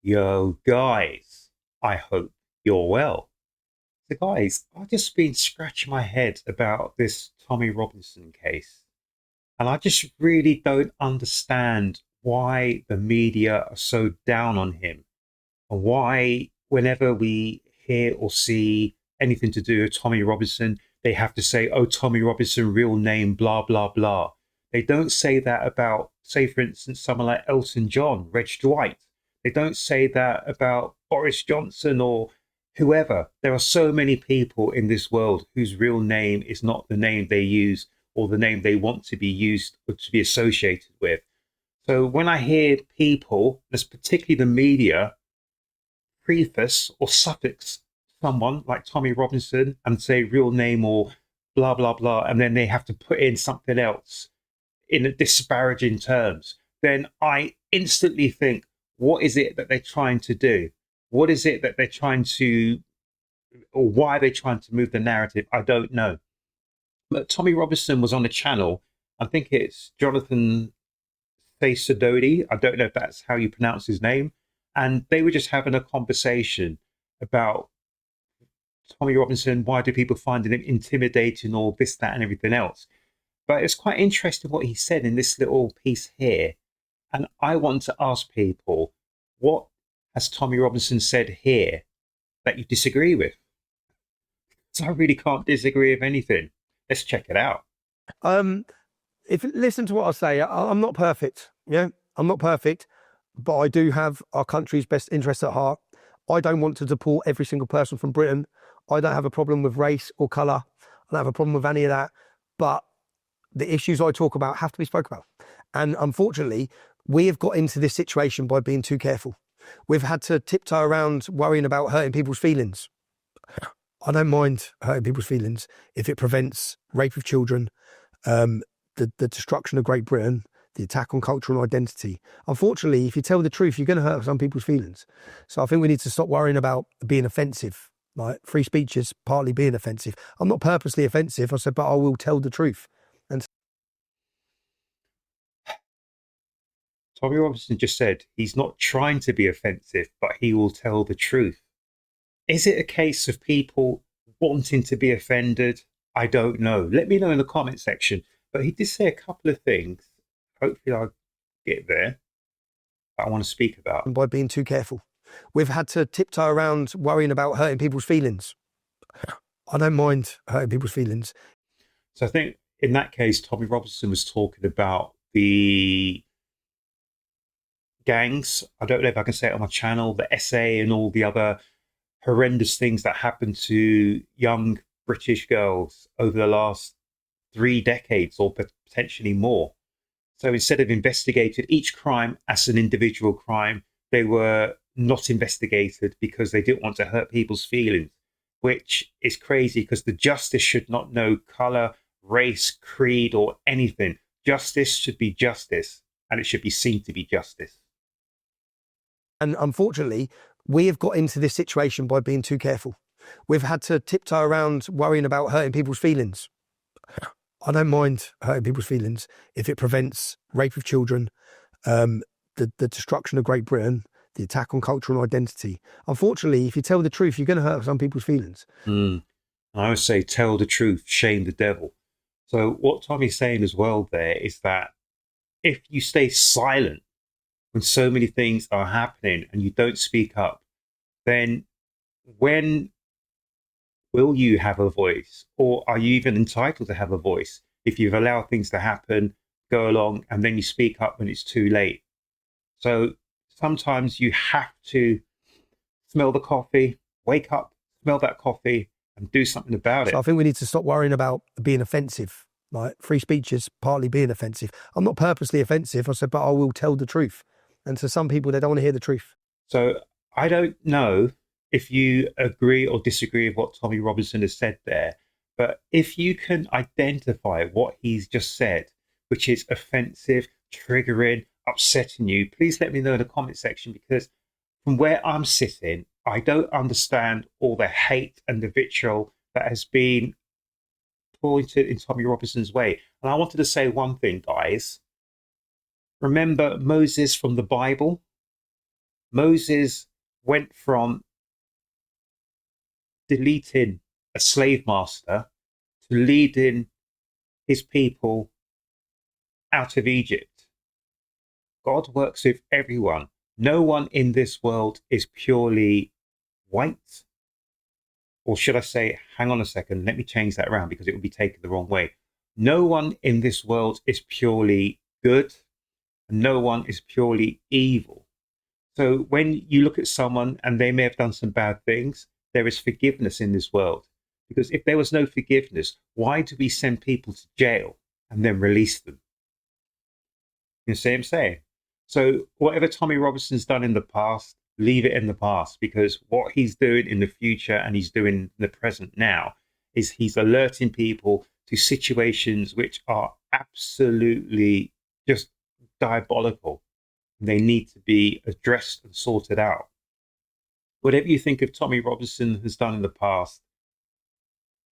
Yo, guys, I hope you're well. So, guys, I've just been scratching my head about this Tommy Robinson case, and I just really don't understand why the media are so down on him, and why, whenever we hear or see anything to do with Tommy Robinson, they have to say, oh, Tommy Robinson, real name, blah, blah, blah. They don't say that about, say, for instance, someone like Elton John, Reg Dwight. They don't say that about Boris Johnson or whoever. There are so many people in this world whose real name is not the name they use or the name they want to be used or to be associated with. So when I hear people, as particularly the media, preface or suffix someone like Tommy Robinson and say real name or blah blah blah, and then they have to put in something else in a disparaging terms, then I instantly think, what is it that they're trying to do? What is it that they're trying to, or why are they trying to move the narrative? I don't know. But Tommy Robinson was on a channel. I think it's Jonathan Sadodi. I don't know if that's how you pronounce his name. And they were just having a conversation about Tommy Robinson. Why do people find him intimidating, or this, that, and everything else? But it's quite interesting what he said in this little piece here. And I want to ask people, what has Tommy Robinson said here that you disagree with? So I really can't disagree with anything. Let's check it out. Um, if listen to what I say, I'm not perfect. Yeah, I'm not perfect, but I do have our country's best interests at heart. I don't want to deport every single person from Britain. I don't have a problem with race or colour. I don't have a problem with any of that. But the issues I talk about have to be spoken about. And unfortunately, we have got into this situation by being too careful. We've had to tiptoe around worrying about hurting people's feelings. I don't mind hurting people's feelings if it prevents rape of children, um, the destruction of Great Britain, the attack on cultural identity. Unfortunately, if you tell the truth, you're going to hurt some people's feelings. So I think we need to stop worrying about being offensive. Like free speech is partly being offensive. I'm not purposely offensive. I said, but I will tell the truth. And Tommy Robinson just said he's not trying to be offensive, but he will tell the truth. Is it a case of people wanting to be offended? I don't know. Let me know in the comment section. But he did say a couple of things. Hopefully, I'll get there. That I want to speak about. by being too careful, we've had to tiptoe around worrying about hurting people's feelings. I don't mind hurting people's feelings. So I think in that case, Tommy Robinson was talking about the gangs. I don't know if I can say it on my channel, the SA and all the other horrendous things that happened to young British girls over the last 3 decades or potentially more. So instead of investigating each crime as an individual crime, they were not investigated because they didn't want to hurt people's feelings, which is crazy because the justice should not know color, race, creed, or anything. Justice should be justice, and it should be seen to be justice. And unfortunately, we have got into this situation by being too careful. We've had to tiptoe around worrying about hurting people's feelings. I don't mind hurting people's feelings if it prevents rape of children, the destruction of Great Britain, the attack on cultural identity. Unfortunately, if you tell the truth, you're going to hurt some people's feelings. Mm. I would say tell the truth, shame the devil. So what Tommy's saying as well there is that if you stay silent when so many things are happening and you don't speak up, then when will you have a voice? Or are you even entitled to have a voice if you've allowed things to happen, go along, and then you speak up when it's too late? So sometimes you have to smell the coffee, wake up, smell that coffee, and do something about So I it. think we need to stop worrying about being offensive. Like free speech is partly being offensive. I'm not purposely offensive. I said, but I will tell the truth. And to some people, they don't want to hear the truth. So I don't know if you agree or disagree with what Tommy Robinson has said there, but if you can identify what he's just said, which is offensive, triggering, upsetting you, please let me know in the comment section because from where I'm sitting, I don't understand all the hate and the vitriol that has been pointed in Tommy Robinson's way. And I wanted to say one thing, guys. Remember Moses from the Bible? Moses went from deleting a slave master to leading his people out of Egypt. God works with everyone. No one in this world is purely white. Or should I say, hang on a second, let me change that around because it would be taken the wrong way. No one in this world is purely good, and no one is purely evil. So when you look at someone and they may have done some bad things, there is forgiveness in this world. Because if there was no forgiveness, why do we send people to jail and then release them? You see what I'm saying? So whatever Tommy Robinson's done in the past, leave it in the past, because what he's doing in the future and he's doing in the present now is he's alerting people to situations which are absolutely just diabolical. They need to be addressed and sorted out. Whatever you think of Tommy Robinson has done in the past,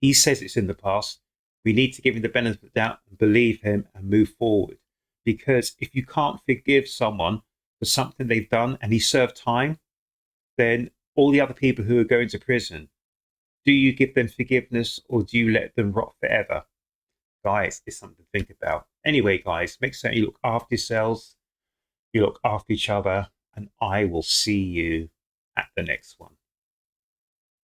he says it's in the past. We need to give him the benefit of the doubt and believe him and move forward. Because if you can't forgive someone for something they've done and he served time, then all the other people who are going to prison, do you give them forgiveness or do you let them rot forever? Guys, it's something to think about. Anyway, guys, make sure you look after yourselves, you look after each other, and I will see you at the next one.